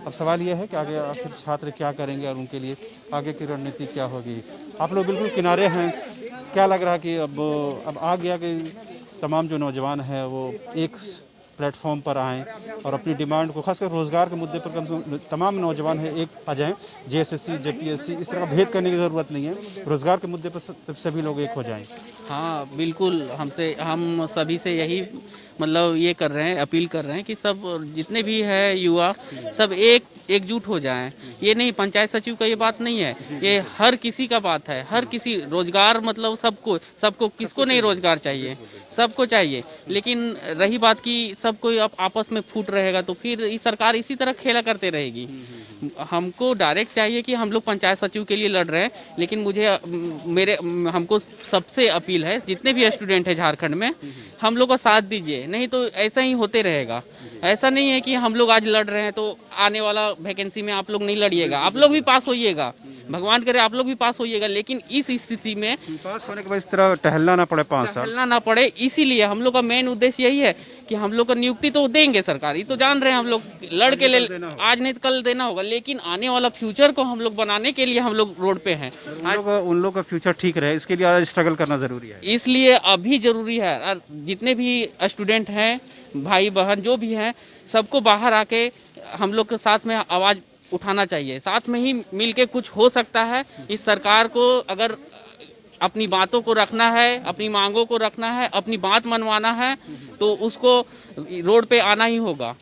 अब सवाल ये है कि आगे आखिर छात्र क्या करेंगे और उनके लिए आगे की रणनीति क्या होगी। आप लोग बिल्कुल किनारे हैं, क्या लग रहा है कि अब आ गया कि तमाम जो नौजवान हैं वो एक प्लेटफॉर्म पर आएँ और अपनी डिमांड को, खासकर रोज़गार के मुद्दे पर कम से कम तमाम नौजवान हैं एक आ जाएँ। जेएसएससी, जेपीएससी इस तरह का भेद करने की ज़रूरत नहीं है, रोज़गार के मुद्दे पर सभी लोग एक हो जाएँ। हाँ बिल्कुल, हम सभी से यही मतलब ये कर रहे हैं, अपील कर रहे हैं कि सब जितने भी है युवा सब एकजुट हो जाएं। ये नहीं पंचायत सचिव का ये बात नहीं है, ये हर किसी का बात है। हर किसी रोजगार मतलब सबको किसको नहीं रोजगार चाहिए, सबको चाहिए। लेकिन रही बात की सब कोई आपस में फूट रहेगा तो फिर ये सरकार इसी तरह खेला करते रहेगी। हमको डायरेक्ट चाहिए कि हम लोग पंचायत सचिव के लिए लड़ रहे हैं, लेकिन हमको सबसे अपील है जितने भी स्टूडेंट है झारखंड में, हम लोग का साथ दीजिए, नहीं तो ऐसा ही होते रहेगा। ऐसा नहीं है कि हम लोग आज लड़ रहे हैं तो आने वाला वैकेंसी में आप लोग नहीं लड़िएगा, आप लोग भी पास होइएगा, भगवान करे आप लोग भी पास होइएगा। लेकिन इस स्थिति में पास होने के बाद इस तरह टहलना ना पड़े 5 साल, टहलना ना पड़े, इसीलिए हम लोग का मेन उद्देश्य यही है कि हम लोग का नियुक्ति तो देंगे सरकार, ये तो जान रहे हैं, हम लोग लड़ के ले आज नहीं तो कल देना होगा, लेकिन आने वाला फ्यूचर को हम लोग बनाने के लिए हम लोग रोड पे हैं। उन लोग का फ्यूचर ठीक रहे इसके लिए आज स्ट्रगल करना जरूरी है, इसलिए अभी जरूरी है। और जितने भी स्टूडेंट हैं, भाई बहन जो भी हैं, सबको बाहर आके हम लोग के साथ में आवाज उठाना चाहिए, साथ में ही मिलके कुछ हो सकता है। इस सरकार को अगर अपनी बातों को रखना है, अपनी मांगों को रखना है, अपनी बात मनवाना है तो उसको रोड पे आना ही होगा।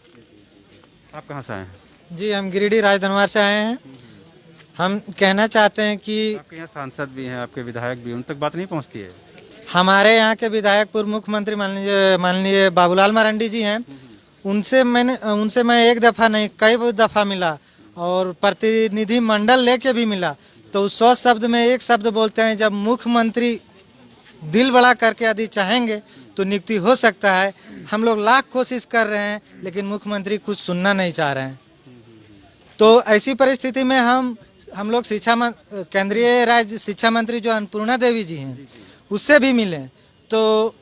आप कहाँ से आए हैं? जी हम गिरिडीह राजधनवार से आए हैं। हम कहना चाहते हैं कि आपके यहाँ सांसद भी हैं, आपके विधायक भी, उन तक बात नहीं पहुँचती है? हमारे यहाँ के विधायक पूर्व मुख्यमंत्री माननीय बाबूलाल मरांडी जी हैं, उनसे मैं एक दफ़ा नहीं कई दफ़ा मिला और प्रतिनिधि मंडल लेके भी मिला, तो 100 शब्द में एक शब्द बोलते हैं, जब मुख्यमंत्री दिल बड़ा करके यदि चाहेंगे तो नियुक्ति हो सकता है। हम लोग लाख कोशिश कर रहे हैं लेकिन मुख्यमंत्री कुछ सुनना नहीं चाह रहे हैं। तो ऐसी परिस्थिति में हम लोग केंद्रीय राज्य शिक्षा मंत्री जो अन्नपूर्णा देवी जी हैं उससे भी मिले, तो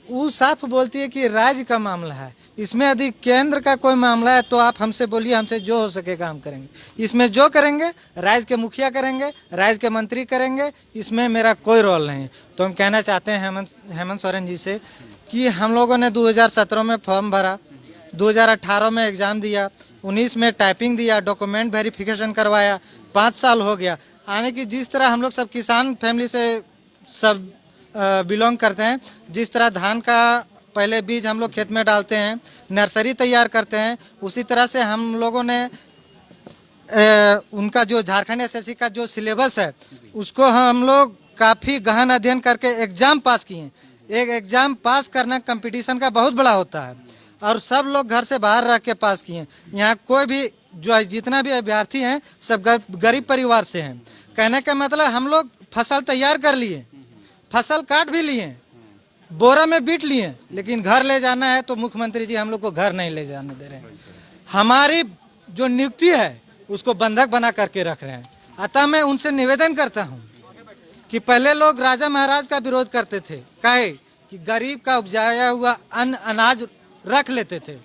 वो साफ बोलती है कि राज्य का मामला है, इसमें यदि केंद्र का कोई मामला है तो आप हमसे बोलिए, हमसे जो हो सकेगा हम करेंगे। इसमें जो करेंगे राज्य के मुखिया करेंगे, राज्य के मंत्री करेंगे, इसमें मेरा कोई रोल नहीं। तो हम कहना चाहते हैं हेमंत सोरेन जी से कि हम लोगों ने 2017 में फॉर्म भरा, 2018 में एग्जाम दिया, 19 में टाइपिंग दिया, डॉक्यूमेंट वेरिफिकेशन करवाया, 5 साल हो गया। आने की जिस तरह हम लोग सब किसान फैमिली से सब बिलोंग करते हैं, जिस तरह धान का पहले बीज हम लोग खेत में डालते हैं, नर्सरी तैयार करते हैं, उसी तरह से हम लोगों ने उनका जो झारखंड एसएससी का जो सिलेबस है उसको हम लोग काफ़ी गहन अध्ययन करके एग्जाम पास किए। एक एग्जाम पास करना कंपटीशन का बहुत बड़ा होता है और सब लोग घर से बाहर रह के पास किए। यहाँ कोई भी जितना भी अभ्यर्थी हैं सब गरीब परिवार से हैं। कहने का मतलब हम लोग फसल तैयार कर लिए, फसल काट भी लिए, बोरा में बीट लिए, लेकिन घर ले जाना है तो मुख्यमंत्री जी हम लोग को घर नहीं ले जाने दे रहे हैं। हमारी जो नियुक्ति है उसको बंधक बना करके रख रहे हैं। अतः मैं उनसे निवेदन करता हूं कि पहले लोग राजा महाराज का विरोध करते थे, काहे कि गरीब का उपजाया हुआ अन्न अनाज रख लेते थे।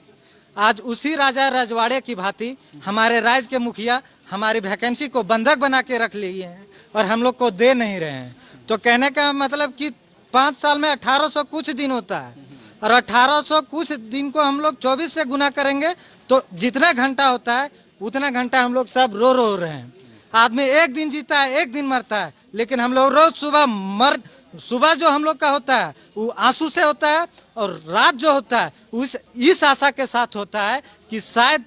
आज उसी राजा रजवाड़े की भांति हमारे राज्य के मुखिया हमारी वैकेंसी को बंधक बना के रख लिए हैं और हम लोग को दे नहीं रहे हैं। तो कहने का मतलब कि 5 साल में 1800 कुछ दिन होता है और 1800 कुछ दिन को हम लोग 24 से गुना करेंगे तो जितना घंटा होता है उतना घंटा हम लोग सब रो रहे हैं। आदमी एक दिन जीता है, एक दिन मरता है, लेकिन हम लोग रोज सुबह जो हम लोग का होता है वो आंसू से होता है और रात जो होता है इस आशा के साथ होता है कि शायद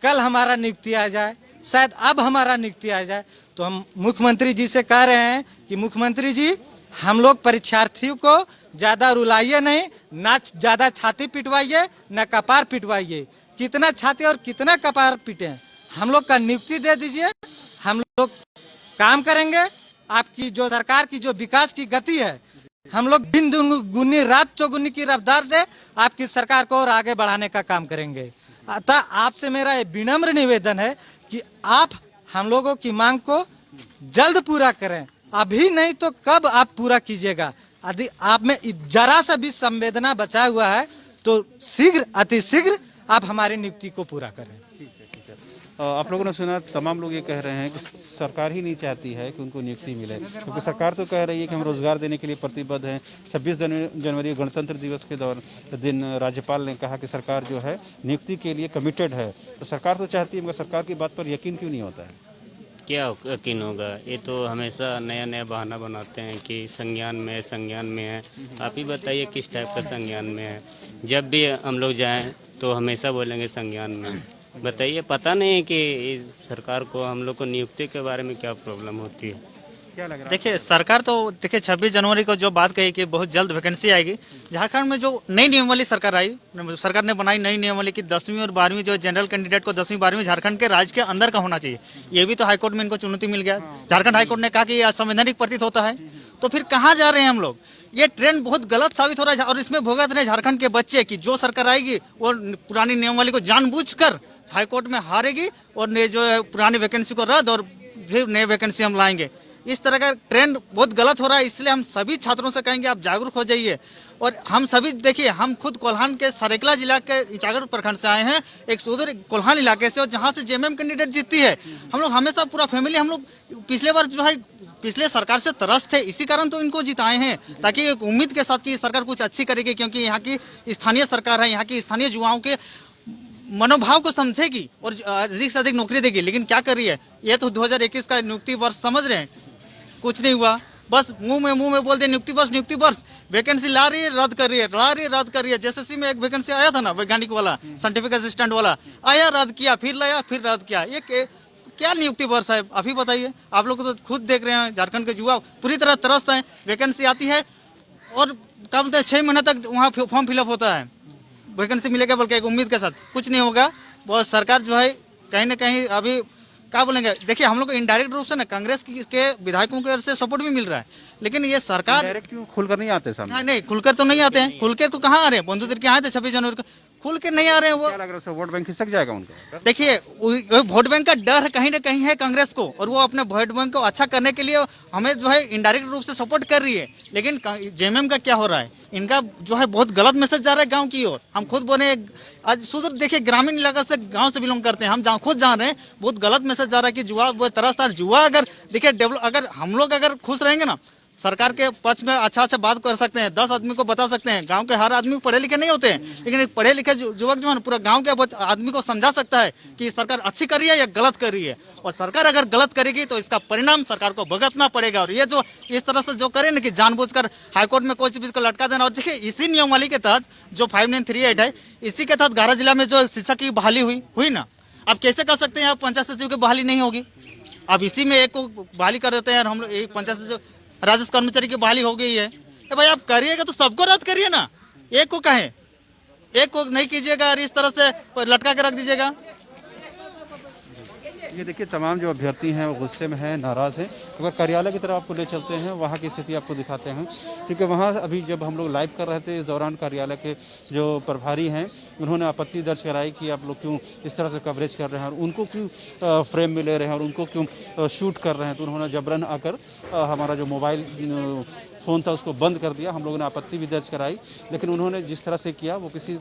कल हमारा नियुक्ति आ जाए, शायद अब हमारा नियुक्ति आ जाए। तो हम मुख्यमंत्री जी से कह रहे हैं कि मुख्यमंत्री जी हम लोग परीक्षार्थियों को ज्यादा रुलाइए नहीं, ना ज्यादा छाती पिटवाइए ना कपार पिटवाइए। कितना छाती और कितना कपार पिटे, हम लोग का नियुक्ति दे दीजिए, हम लोग काम करेंगे। आपकी जो सरकार की जो विकास की गति है, हम लोग दिन दुगुनी रात चौगुनी की रफ्तार से आपकी सरकार को और आगे बढ़ाने का काम करेंगे। अतः आपसे मेरा विनम्र निवेदन है कि आप हम लोगों की मांग को जल्द पूरा करें, अभी नहीं तो कब आप पूरा कीजिएगा। यदि आप में जरा सा भी संवेदना बचा हुआ है तो शीघ्र अति शीघ्र आप हमारी नियुक्ति को पूरा करें। आप लोगों ने सुना, तमाम लोग ये कह रहे हैं कि सरकार ही नहीं चाहती है कि उनको नियुक्ति मिले, क्योंकि सरकार तो कह रही है कि हम रोजगार देने के लिए प्रतिबद्ध हैं। 26 जनवरी गणतंत्र दिवस के दिन राज्यपाल ने कहा कि सरकार जो है नियुक्ति के लिए कमिटेड है। तो सरकार तो चाहती है, मगर सरकार की बात पर यकीन क्यों नहीं होता है? क्या यकीन होगा, ये तो हमेशा नया नया बहाना बनाते हैं कि संज्ञान में है। आप ही बताइए किस टाइप का संज्ञान में है। जब भी हम लोग जाएं तो हमेशा बोलेंगे संज्ञान में है। बताइए, पता नहीं है कि इस सरकार को हम लोग को नियुक्ति के बारे में क्या प्रॉब्लम होती है। क्या लग रहा है? देखिए सरकार तो देखिए 26 जनवरी को जो बात कही कि बहुत जल्द वैकेंसी आएगी। झारखंड में जो नई नियमावली सरकार आई, सरकार ने बनाई नई नियमावली की 10वीं और 12वीं जो जनरल कैंडिडेट को 10वीं 12वीं झारखंड के राज्य के अंदर का होना चाहिए। ये भी तो हाईकोर्ट में इनको चुनौती मिल गया। झारखंड हाईकोर्ट ने कहा कि यह असंवैधानिक प्रतीत होता है। तो फिर कहाँ जा रहे हैं हम लोग? ये ट्रेंड बहुत गलत साबित हो रहा है और इसमें भुगत रहे झारखंड के बच्चे की जो सरकार आएगी वो पुरानी नियमावली को जानबूझकर हाईकोर्ट में हारेगी और जो है पुरानी वैकेंसी को रद्द और फिर नई वैकेंसी हम लाएंगे। इस तरह का ट्रेंड बहुत गलत हो रहा है। इसलिए हम सभी छात्रों से कहेंगे आप जागरूक हो जाइए। और हम सभी देखिए, हम खुद कोल्हान के सरेकला जिला के इचागढ़ प्रखंड से आए हैं, एक सुदूर कोल्हान इलाके से, और जहां से जेएमएम कैंडिडेट जीतती है। हम लोग हमेशा पूरा फैमिली हम लोग पिछले बार जो है पिछले सरकार से तरस थे, इसी कारण तो इनको जिताए हैं, ताकि एक उम्मीद के साथ कि सरकार कुछ अच्छी करेगी, क्योंकि यहाँ की स्थानीय सरकार है, यहाँ की स्थानीय युवाओं के मनोभाव को समझेगी और अधिक से अधिक नौकरी देगी। लेकिन क्या कर रही है, ये तो 2021 का नियुक्ति वर्ष समझ रहे हैं, कुछ नहीं हुआ। बस मुंह में बोल दे नियुक्ति वर्ष वैकेंसी ला रही है, रद्द कर रही है, रद्द कर रही है। जेएसएससी में एक वैकेंसी आया था ना, वैज्ञानिक वाला, साइंटिफिक असिस्टेंट वाला आया, रद्द किया, फिर लाया, फिर रद्द किया। ये क्या नियुक्ति वर्ष है, आप ही बताइए। आप लोग तो खुद देख रहे हैं, झारखंड के युवा पूरी तरह त्रस्त हैं। वैकेंसी आती है और क्या बोलते हैं 6 महीने तक वहाँ फॉर्म फिलअप होता है, वैकेंसी मिलेगा बल्कि एक उम्मीद के साथ, कुछ नहीं होगा। बहुत सरकार जो है कहीं ना कहीं अभी क्या बोलेंगे, देखिए हम लोग को इनडायरेक्ट रूप से ना कांग्रेस के विधायकों के से सपोर्ट भी मिल रहा है, लेकिन ये सरकार डायरेक्ट क्यों खुलकर नहीं आते सामने? नहीं, खुलकर तो नहीं आते हैं। खुल के तो कहाँ आ रहे हैं, बंधु तिर्की आए थे 26 जनवरी को, खुल के नहीं आ रहे हैं वो। क्या लग रहा है, वोट बैंक खिसक जाएगा उनका? देखिए वोट बैंक का डर कहीं ना कहीं है कांग्रेस को, और वो अपने वोट बैंक को अच्छा करने के लिए हमें जो है इनडायरेक्ट रूप से सपोर्ट कर रही है। लेकिन जेएमएम का क्या हो रहा है, इनका जो है बहुत गलत मैसेज जा रहा है गांव की ओर। हम खुद बोले आज सुधर, देखिए ग्रामीण इलाका से, गांव से बिलोंग करते हैं हम, जहाँ खुद जान रहे हैं बहुत गलत मैसेज जा रहा है कि जुआ वो तरसदार जुआ। अगर देखिए डेवलप, अगर हम लोग अगर खुश रहेंगे ना, सरकार के पक्ष में अच्छा बात कर सकते हैं, 10 आदमी को बता सकते हैं। गांव के हर आदमी पढ़े लिखे नहीं होते हैं, लेकिन एक पढ़े लिखे युवक जो है पूरा गांव के आदमी को समझा सकता है कि सरकार अच्छी कर रही है या गलत कर रही है। और सरकार अगर गलत करेगी तो इसका परिणाम सरकार को भुगतना पड़ेगा। और ये जो इस तरह से जो करे ना कि जानबूझकर हाईकोर्ट में कोई चीज को लटका देना। और देखिए इसी नियमावली के तहत जो 5938 है, इसी के तहत 11 जिला में जो शिक्षक की बहाली हुई ना, आप कैसे कर सकते हैं आप पंचायत सचिव की बहाली नहीं होगी? अब इसी में एक को बहाली कर देते हैं, हम लोग एक पंचायत सचिव राजस्व कर्मचारी की बहाली हो गई है। भाई आप करिएगा तो सबको रद्द करिए ना, एक को कहें, एक को नहीं कीजिएगा और इस तरह से लटका के रख दीजिएगा। ये देखिए तमाम जो अभ्यर्थी हैं वो गुस्से में हैं, नाराज़ हैं। अगर कार्यालय की तरफ आपको ले चलते हैं, वहाँ की स्थिति आपको दिखाते हैं, क्योंकि वहाँ अभी जब हम लोग लाइव कर रहे थे, इस दौरान कार्यालय के जो प्रभारी हैं उन्होंने आपत्ति दर्ज कराई कि आप लोग क्यों इस तरह से कवरेज कर रहे हैं और उनको क्यों फ्रेम में ले रहे हैं और उनको क्यों शूट कर रहे हैं। तो उन्होंने जबरन आकर हमारा जो मोबाइल फ़ोन था उसको बंद कर दिया। हम लोगों ने आपत्ति भी दर्ज कराई, लेकिन उन्होंने जिस तरह से किया वो किसी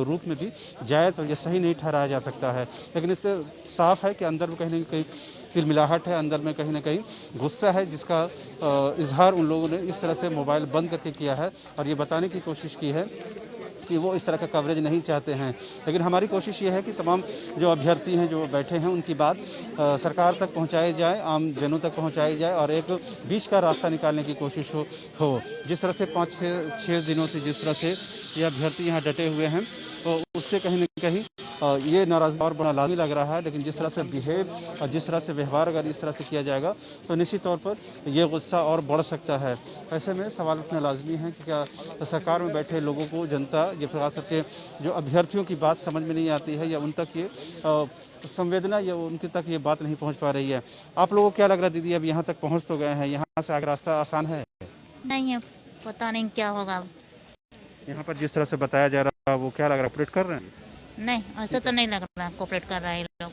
रूप में भी जायज़ और ये सही नहीं ठहराया जा सकता है। लेकिन इससे साफ है कि अंदर में कहीं ना कहीं तिलमिलाहट है, अंदर में कहीं ना कहीं गुस्सा है, जिसका इजहार उन लोगों ने इस तरह से मोबाइल बंद करके किया है और ये बताने की कोशिश की है कि वो इस तरह का कवरेज नहीं चाहते हैं। लेकिन हमारी कोशिश ये है कि तमाम जो अभ्यर्थी हैं जो बैठे हैं उनकी बात सरकार तक पहुंचाई जाए, आम जनों तक पहुंचाई जाए और एक बीच का रास्ता निकालने की कोशिश हो। जिस तरह से 5-6 दिनों से जिस तरह से ये अभ्यर्थी यहाँ डटे हुए हैं, तो उससे कहीं ना कहीं ये नाराज़गी और बड़ा लाजमी लग रहा है। लेकिन जिस तरह से बिहेव और जिस तरह से व्यवहार अगर इस तरह से किया जाएगा तो निश्चित तौर पर ये गुस्सा और बढ़ सकता है। ऐसे में सवाल उठना लाजमी है कि क्या सरकार में बैठे लोगों को, जनता, ये खास करके जो अभ्यर्थियों की बात समझ में नहीं आती है या उन तक ये संवेदना या उनके तक ये बात नहीं पहुँच पा रही है। आप लोगों को क्या लग रहा है दीदी, अब यहाँ तक पहुँच तो गए हैं, यहाँ से आगे रास्ता आसान है? नहीं है, पता नहीं क्या होगा। यहाँ पर जिस तरह से बताया जा रहा है वो क्या लग रहा है, ऑपरेट कर रहे हैं? नहीं, ऐसा तो नहीं लग रहा कोऑपरेट कर रहा है लोग।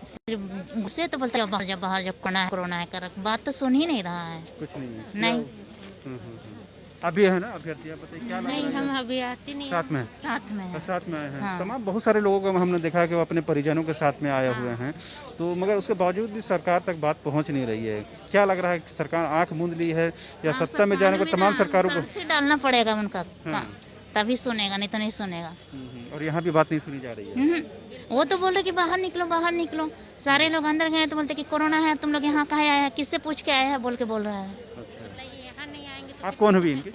सिर्फ गुस्से तो बोलते हैं बाहर जब कोरोना है कर, बात तो सुन ही नहीं रहा है। कुछ नहीं है। नहीं। अभी है ना अभ्यर्थी, आप बताइए क्या लग नहीं, रहा है? हम अभी आते नहीं साथ में साथ में है। साथ में आए हैं। हाँ। तमाम बहुत सारे लोगों को हमने देखा है कि वो अपने परिजनों के साथ में आए हुए हैं, तो मगर उसके बावजूद भी सरकार तक बात पहुंच नहीं रही है। क्या लग रहा है कि सरकार आंख मूंद ली है या सत्ता में जाने को तमाम सरकारों को? सबसे डालना पड़ेगा उनका तभी सुनेगा, नहीं तो नहीं सुनेगा। और यहाँ भी बात नहीं सुनी जा रही है। वो तो बोल रहे कि बाहर निकलो बाहर निकलो, सारे लोग अंदर गए तो बोलते कि कोरोना है, तुम लोग यहाँ कहाँ आए हैं, किससे पूछ के आए हैं बोल के बोल रहा है। आप कौन हो भी इनकी?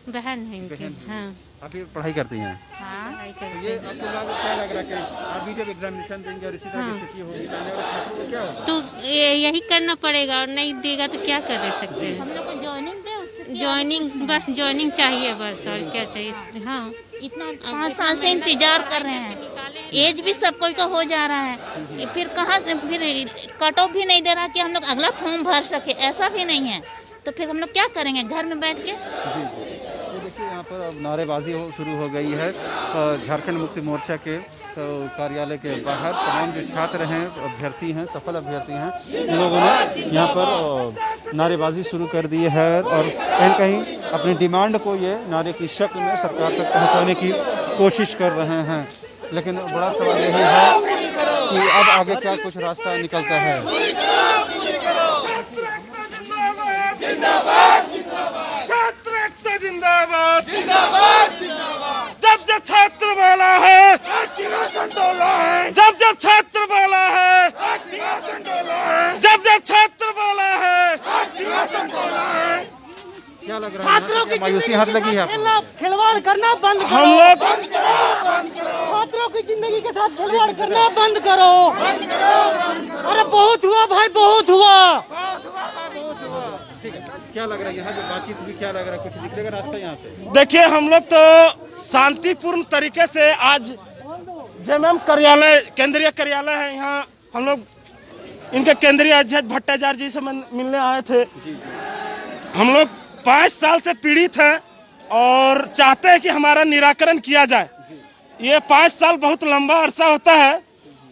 बहन है बहन हैं। हाँ आप ये पढ़ाई करती हैं? हाँ तो ये आपको क्या लग रहा है कि अभी जब एग्जामिनेशन देंगे और इसी तरह की स्थिति होगी तो आने वाले छात्रों को क्या होगा? तो यही करना पड़ेगा, और नहीं देगा तो क्या कर सकते हैं। हम लोग को ज्वाइनिंग दे, उससे ज्वाइनिंग, बस ज्वाइनिंग चाहिए बस, और क्या चाहिए। हाँ, इतना 5 साल से इंतजार कर रहे हैं, एज भी सब कोई का हो जा रहा है, फिर कहाँ से फिर कट ऑफ भी नहीं दे रहा कि हम लोग अगला फॉर्म भर सके, ऐसा भी नहीं है। तो फिर हम लोग क्या करेंगे घर में बैठ के? जी जी, तो देखिए यहाँ पर अब नारेबाजी शुरू हो गई है। झारखंड मुक्ति मोर्चा के कार्यालय के बाहर तमाम जो छात्र हैं, अभ्यर्थी हैं, सफल अभ्यर्थी हैं, इन लोगों ने यहाँ पर नारेबाजी शुरू कर दी है और कहीं कहीं अपनी डिमांड को ये नारे की शक्ल में सरकार तक पहुँचाने की कोशिश कर रहे हैं। लेकिन बड़ा सवाल यही है कि अब आगे क्या कुछ रास्ता निकलता है। छात्र एकता जिंदाबाद जिंदाबाद जिंदाबाद। जब जब छात्र बोला है जब जब छात्र बोला है जब जब छात्र बोला है क्या लग रहा है? छात्रों की मायूसी हाथ लगी है आपको? खिलवाड़ करना बंद करो। हम लोग छात्रों की जिंदगी के साथ खिलवाड़ करना बंद करो। अरे बहुत हुआ भाई, बहुत हुआ। ठीक है, क्या लग रहा है यहाँ जो बातचीत हुई, क्या लग रहा है, कुछ दिखेगा रास्ता यहाँ से? देखिए, हम लोग तो शांतिपूर्ण तरीके से आज जेएमएम कार्यालय, केंद्रीय कार्यालय है, यहाँ हम लोग इनके केंद्रीय अध्यक्ष भट्टाचार्य जी से मिलने आए थे। हम लोग 5 साल से पीड़ित हैं और चाहते हैं कि हमारा निराकरण किया जाए। ये 5 साल बहुत लंबा अरसा होता है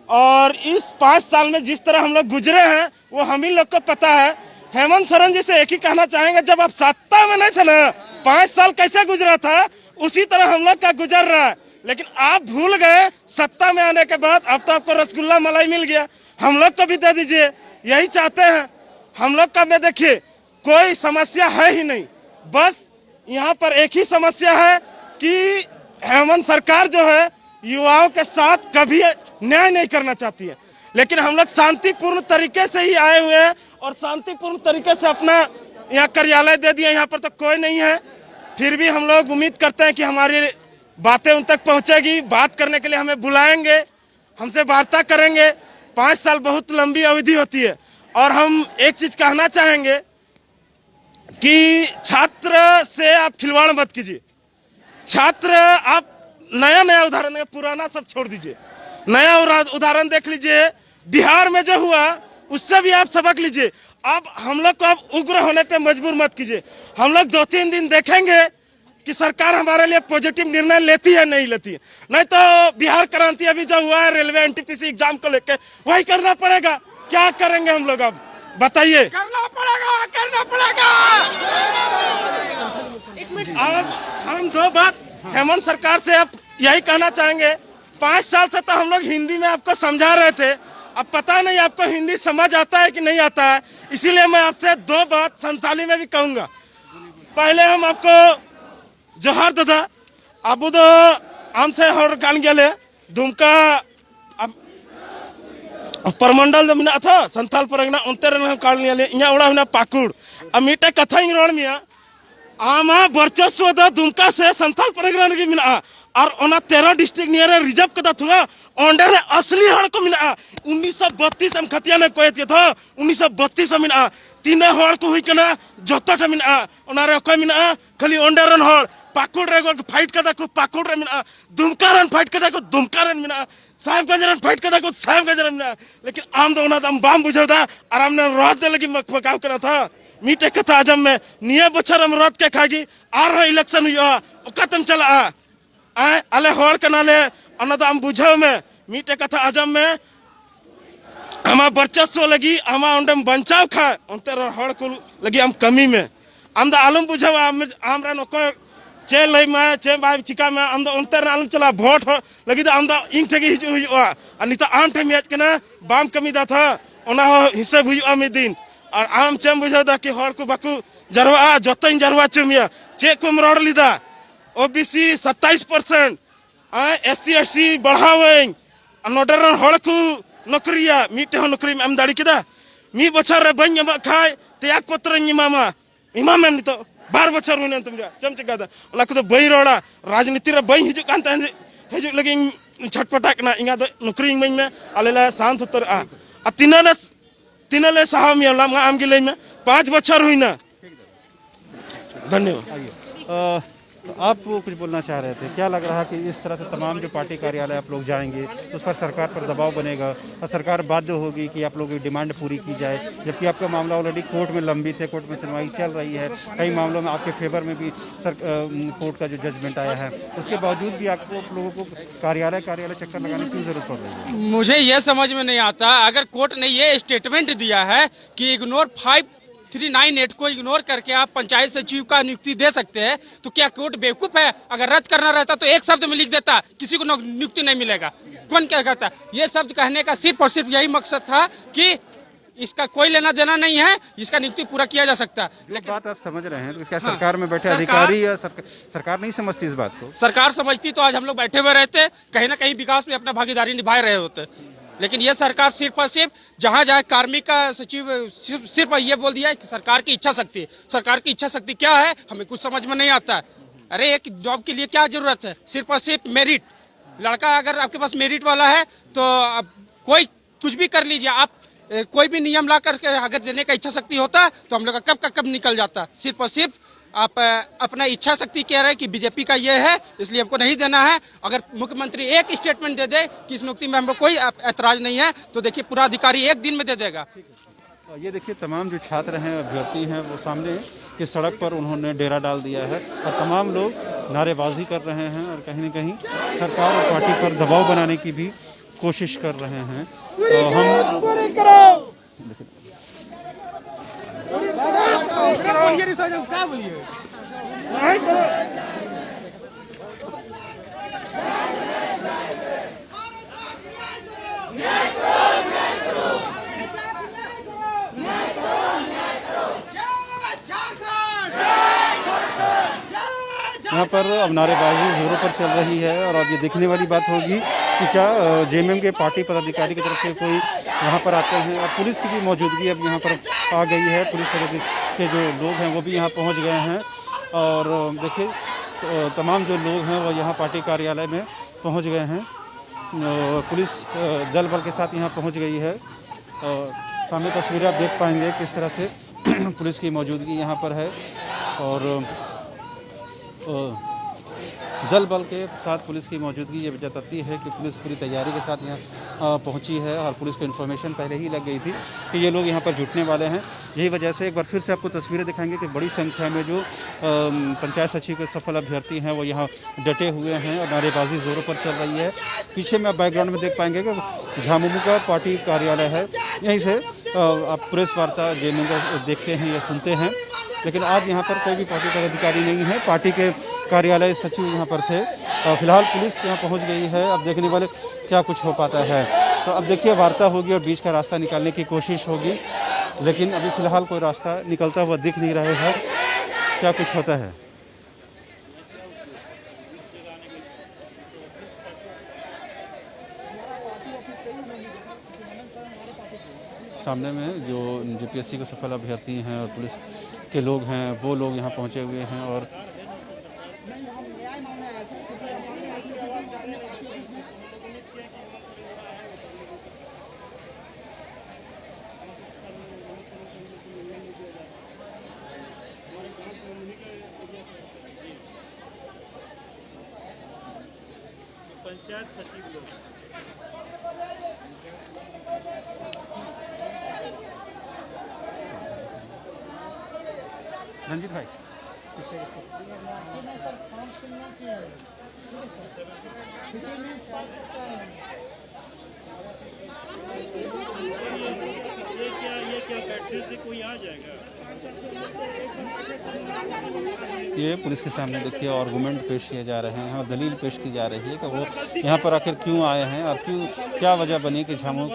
और इस 5 साल में जिस तरह हम लोग गुजरे हैं वो हम ही लोग को पता है। हेमंत सोरेन जी से एक ही कहना चाहेंगे, जब आप सत्ता में नहीं थे ना, 5 साल कैसे गुजरा था उसी तरह हम लोग का गुजर रहा है। लेकिन आप भूल गए, सत्ता में आने के बाद अब तो आपको रसगुल्ला मलाई मिल गया, हम लोग को भी दे दीजिए, यही चाहते हैं हम लोग का। में देखिए कोई समस्या है ही नहीं, बस यहाँ पर एक ही समस्या है कि हेमंत सरकार जो है युवाओं के साथ कभी न्याय नहीं करना चाहती है। लेकिन हम लोग शांतिपूर्ण तरीके से ही आए हुए हैं और शांतिपूर्ण तरीके से अपना यहाँ कार्यालय दे दिया। यहाँ पर तो कोई नहीं है, फिर भी हम लोग उम्मीद करते हैं कि हमारी बातें उन तक पहुँचेगी। बात करने के लिए हमें बुलाएंगे, हमसे वार्ता करेंगे। 5 साल बहुत लंबी अवधि होती है और हम एक चीज कहना चाहेंगे कि छात्र से आप खिलवाड़ मत कीजिए। छात्र आप नया नया उदाहरण, पुराना सब छोड़ दीजिए, नया उदाहरण देख लीजिए। बिहार में जो हुआ उससे भी आप सबक लीजिए। अब हम लोग को अब उग्र होने पे मजबूर मत कीजिए। हम लोग 2-3 दिन देखेंगे कि सरकार हमारे लिए पॉजिटिव निर्णय लेती है नहीं लेती है। नहीं तो बिहार क्रांति अभी जो हुआ है रेलवे एनटीपीसी एग्जाम को लेके, वही करना पड़ेगा। क्या करेंगे हम लोग अब बताइए? करना पड़ेगा, करना पड़ेगा। अब हम 2 बात हेमंत सरकार से अब यही कहना चाहेंगे। 5 साल से तो हम लोग हिंदी में आपको समझा रहे थे, अब पता नहीं आपको हिंदी समझ आता है कि नहीं आता है, इसीलिए मैं आपसे 2 बात संताली में भी कहूंगा। पहले हम आपको जोहार दादा अब तो हमसे हर गान गेले दुमका परमंडल जो था संथाल परगना उनते हम काल इं ओड़ा हुना पाकुड़ अब मिट्टे कथा रोड़ में आमा वर्चस्व दुमका से संथाल परगना रही मेना और 13 डिस्ट्रिक्ट नियर रिजर्व कदा थुआ ओंडे रे असली हड़ को मेना 1932 हम खतिया ने कोय था 1932 मेना 3 हड़ को हुई कना जतटा मेना ओनारे अकय मेना खाली ओंडे रन हड़ पाकुड़ रे फाइट कदा को पाकुड़ रे मेना दुमका रन फाइट कदा को दुमका रन मेना साहेबगंज रन फाइट कदा को साहेबगंज रन मेना। लेकिन आम दो ओना दम बाम बुझाव दा और हमने रात दे लगी मकफकाव करा था मीटे कथा आजम में निये बछर हम रात के खागी आर इलेक्शन हुआ ओकतम चला आए अले हड़ कनाले ओना दम बुझाव में मीटे कथा आजम में हमा वर्चस्व लगी हमा ओंडे बंचाव खा उनते हड़ को लगी हम कमी में आम आलम बुझावा आमरा नोकर चे लई में चे बाय चिका में आम अंतर आलम चला वोट लगी आम इंग ठेगे हिजु हुआ और नित आम ठे मैच कना बाम कमी दा था ओना हिसाब हुआ में दिन और आम चेम बुझा कि हर को बाकू जरवा जतन जरवा चुमिया चे को रोड लीदा ओबीसी 27% SC SC बढ़ावें नोडरन हड़ को नौकरिया मीटे नौकरी में एम दाड़ी किदा मी बछर रे बन एम खाय त्याग पत्र इमामा इमाम नित 12 बछर हुने तुम चम चिकादा ओला को बई रोड़ा राजनीति रे बई हिजु कान तान हिजु लगी छटपटा कना इंगा नौकरी में आलेला शांत उतर आ तिनले साहब मिया ला आम गिले में 5 बछर हुइना धन्यवाद। तो आप वो कुछ बोलना चाह रहे थे, क्या लग रहा है कि इस तरह से तमाम जो पार्टी कार्यालय आप लोग जाएंगे उस पर सरकार पर दबाव बनेगा और सरकार बाध्य होगी कि आप लोगों की डिमांड पूरी की जाए, जबकि आपका मामला ऑलरेडी कोर्ट में लंबित है, कोर्ट में सुनवाई चल रही है, कई मामलों में आपके फेवर में भी कोर्ट का जो जजमेंट आया है, उसके बावजूद भी आपको लोगों को कार्यालय चक्कर लगाने की जरूरत पड़ रही है। मुझे ये समझ में नहीं आता, अगर कोर्ट ने ये स्टेटमेंट दिया है कि इग्नोर 5398 को इग्नोर करके आप पंचायत सचिव का नियुक्ति दे सकते हैं, तो क्या कोर्ट बेवकूफ है? अगर रद्द करना रहता तो एक शब्द में लिख देता, किसी को नियुक्ति नहीं मिलेगा। कौन क्या कहता? ये शब्द कहने का सिर्फ और सिर्फ यही मकसद था कि इसका कोई लेना देना नहीं है, इसका नियुक्ति पूरा किया जा सकता। लेकिन बात आप समझ रहे हैं तो क्या सरकार में बैठे अधिकारी या सरकार नहीं समझती इस बात को? सरकार समझती तो आज हम लोग बैठे हुए रहते, कहीं ना कहीं विकास में अपना भागीदारी निभा रहे होते। लेकिन ये सरकार सिर्फ और सिर्फ जहां जाए कार्मिक का सचिव सिर्फ ये बोल दिया है कि सरकार की इच्छा शक्ति। सरकार की इच्छा शक्ति क्या है हमें कुछ समझ में नहीं आता। अरे एक जॉब के लिए क्या जरूरत है? सिर्फ और सिर्फ मेरिट। लड़का अगर आपके पास मेरिट वाला है तो आप कोई कुछ भी कर लीजिए, आप कोई भी नियम ला करके अगर देने का इच्छा शक्ति होता तो हम लोग का कब निकल जाता। सिर्फ और सिर्फ आप अपना इच्छा शक्ति कह रहे हैं कि बीजेपी का ये है इसलिए हमको नहीं देना है। अगर मुख्यमंत्री एक स्टेटमेंट दे दे कि इस नियुक्ति में हमको कोई ऐतराज नहीं है तो देखिए पूरा अधिकारी एक दिन में दे देगा। ये देखिए तमाम जो छात्र हैं अभ्यर्थी हैं वो सामने की सड़क पर उन्होंने डेरा डाल दिया है और तमाम लोग नारेबाजी कर रहे हैं और कहीं न कहीं सरकार और पार्टी पर दबाव बनाने की भी कोशिश कर रहे हैं। तो हम यहाँ पर अब नारेबाजी जोरों पर चल रही है और अब ये देखने वाली बात होगी कि क्या जेएमएम के पार्टी पदाधिकारी की तरफ से कोई यहाँ पर आते हैं और पुलिस की भी मौजूदगी अब यहाँ पर आ गई है। पुलिस के जो लोग हैं वो भी यहाँ पहुँच गए हैं और देखिए तो तमाम जो लोग हैं वो यहाँ पार्टी कार्यालय में पहुँच गए हैं। पुलिस दल बल के साथ यहाँ पहुँच गई है और सामने तस्वीरें आप देख पाएंगे किस तरह से पुलिस की मौजूदगी यहाँ पर है और दल बल के साथ पुलिस की मौजूदगी ये जताती है कि पुलिस पूरी तैयारी के साथ यहाँ पहुँची है और पुलिस को इन्फॉर्मेशन पहले ही लग गई थी कि ये लोग यहाँ पर जुटने वाले हैं। यही वजह से एक बार फिर से आपको तस्वीरें दिखाएंगे कि बड़ी संख्या में जो पंचायत सचिव के सफल अभ्यर्थी हैं वो यहाँ डटे हुए हैं और नारेबाजी जोरों पर चल रही है। पीछे में आप बैकग्राउंड में देख पाएंगे कि झामुमो का पार्टी कार्यालय है, यहीं से आप प्रेस वार्ता जेएमएम का देखते हैं या सुनते हैं। लेकिन आज यहाँ पर कोई भी पार्टी का अधिकारी नहीं है, पार्टी के कार्यालय सचिव यहाँ पर थे और फिलहाल पुलिस यहाँ पहुँच गई है। अब देखने वाले क्या कुछ हो पाता है। तो अब देखिए वार्ता होगी और बीच का रास्ता निकालने की कोशिश होगी, लेकिन अभी फिलहाल कोई रास्ता निकलता हुआ दिख नहीं रहा है। क्या कुछ होता है सामने में जो यूपीएससी के सफल अभ्यर्थी हैं और पुलिस के लोग हैं वो लोग यहाँ पहुँचे हुए हैं और पंचायत सचिव लोग रंजीत भाई ये क्या ये पुलिस के सामने देखिए आर्गूमेंट पेश किए जा रहे हैं और दलील पेश की जा रही है कि वो यहाँ पर आखिर क्यों आए हैं और क्यों क्या वजह बनी कि झामू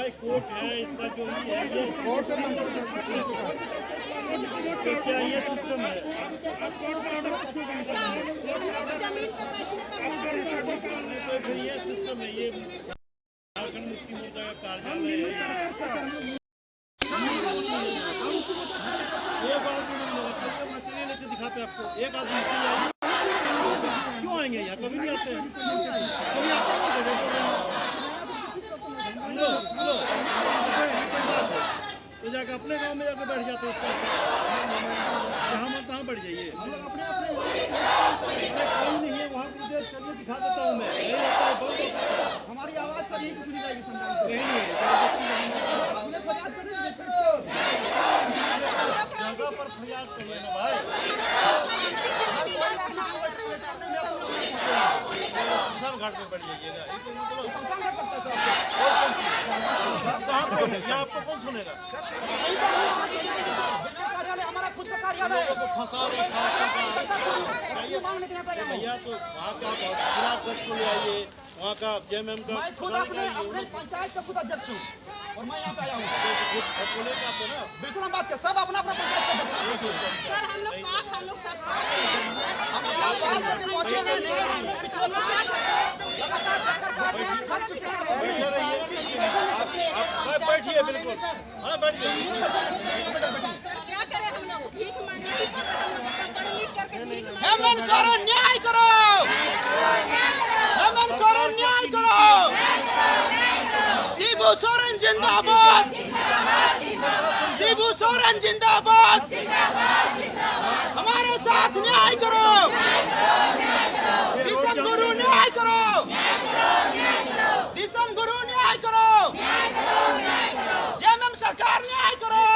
एक आदमी क्यों आएंगे यहाँ? कभी नहीं आते हैं, कभी आते तो जाकर अपने गांव में जाकर बैठ जाते हैं। यहाँ मत कहाँ बैठ जाइए, कोई नहीं है वहाँ। चलिए दिखा देता हूँ मैं, नहीं आता है, बहुत होता है। हमारी आवाज़ का नहीं सुनी जाएगी, जगह पर फरियाद करिए ना भाई। शमशान घाट में बैठ जाइए ना, कहाँ पे यहाँ आपको कौन सुनेगा? हमारा खुद का कार्यालय फंसा भैया, तो वहाँ का खिलाफ दर्ज को ले आइए, वहाँ का जेएमएम का खुद अपने पंचायत का खुद अध्यक्ष हूँ और मैं यहाँ पे आया हूँ। बोले का आपको ना बिल्कुल हम बात कर, सब अपना अपना पंचायत का सर, हम लोग पहुँचे हैं, बैठिए बिल्कुल, हाँ बैठिए। क्या करें हम लोग? हेमंत सोरेन न्याय करो, हेमंत सोरेन न्याय करो, शिबू सोरेन जिंदाबाद, शिबू सोरेन जिंदाबाद, हमारे साथ न्याय करो, दिसम गुरु न्याय करो, दिसम गुरु न्याय करो, जेएमएम सरकार न्याय करो,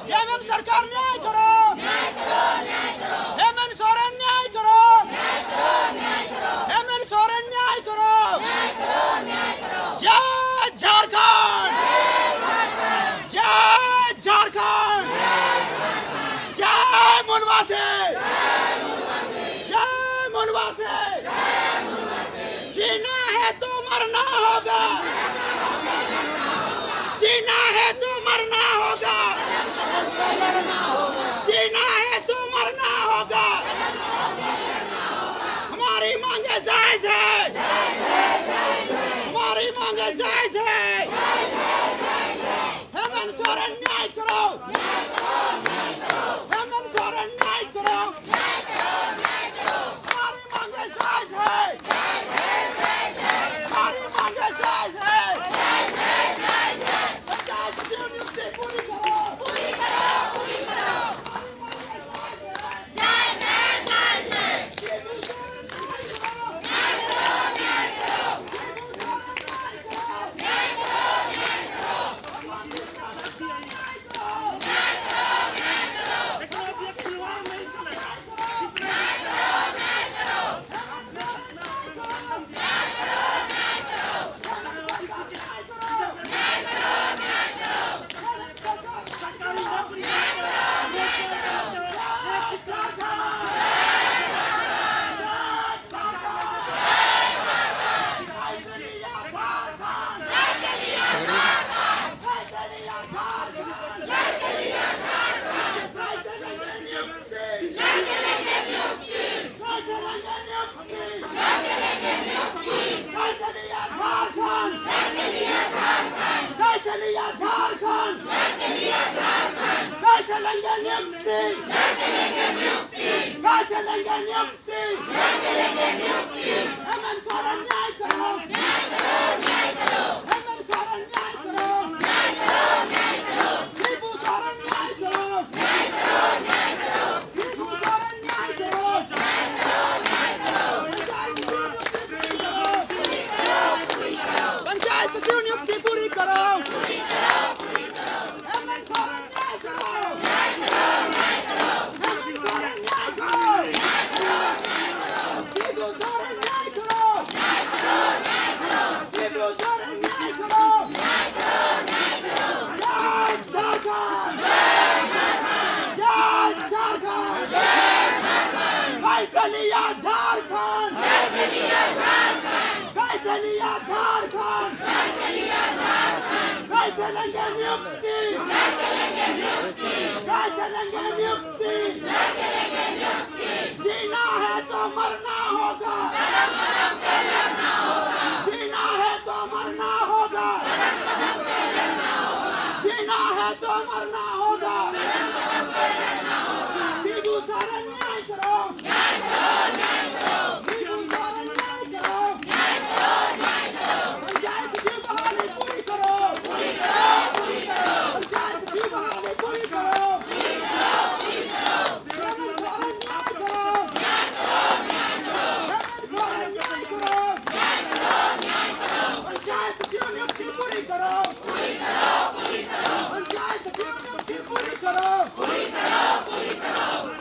जेएमएम सरकार न्याय करो, हेमंत सोरेन न्याय करो, हेमंत सोरेन न्याय करो, जय झारखंड, जय झारखंड, जय मुनवासी, जय मुनवासी। जीना है तो मरना होगा, जीना है तो मरना होगा, जीना है तो मरना होगा। हमारी मांगे जायज है, हमारी मांगे जायज है। हेमंत सोरेन न्याय करो, हेमंत सोरेन न्याय करो, हमारी मांगे जायज है, हमारी मांगे जायज है। पंचायत सचिव नियुक्ति पूरी करो, पूरी करो, पूरी करो। पंचायत सचिव नियुक्ति पूरी करो, हेमंत सोरेन न्याय करो, हेमंत सोरेन न्याय करो, शिबू सोरेन न्याय करो, शिबू सोरेन न्याय करो, जय झारखंड। कैसे लिया झारखंड, कैसे लिया झारखंड, कैसे लिया झारखंड, कैसे लेंगे नियुक्ति, कैसे लेंगे नियुक्ति, कैसे लेंगे नियुक्ति, जीना है तो मरना होगा, जीना है तो मरना होगा, जीना है तो मरना होगा। शिबू सोरेन न्याय करो, शिबू सोरेन न्याय करो, पंचायत सचिव बहाली पूरी करो, पंचायत सचिव बहाली पूरी करो, हेमंत सोरेन न्याय करो, हेमंत सोरेन न्याय करो, पंचायत सचिव नियुक्ति पूरी करो, पंचायत सचिव नियुक्ति पूरी करो,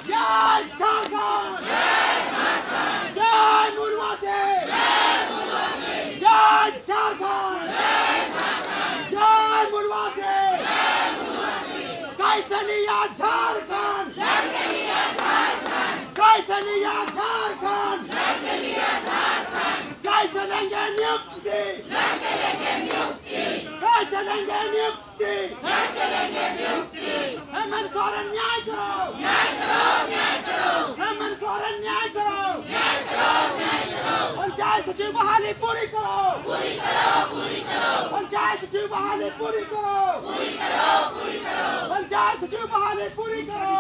जय झारखंड, जय मुर्वासे, जय झारखंड, जय मुर्वासे, कैसे लिया झारखंड, कैसे लिया झारखंड, कैसे लेंगे नियुक्ति, कैसे लेंगे नियुक्ति, हेमंत सोरेन न्याय करो, हेमंत सोरेन न्याय करो, पंचायत सचिव बहाली पूरी करो, पंचायत सचिव बहाली पूरी करो, पंचायत सचिव बहाली पूरी करो।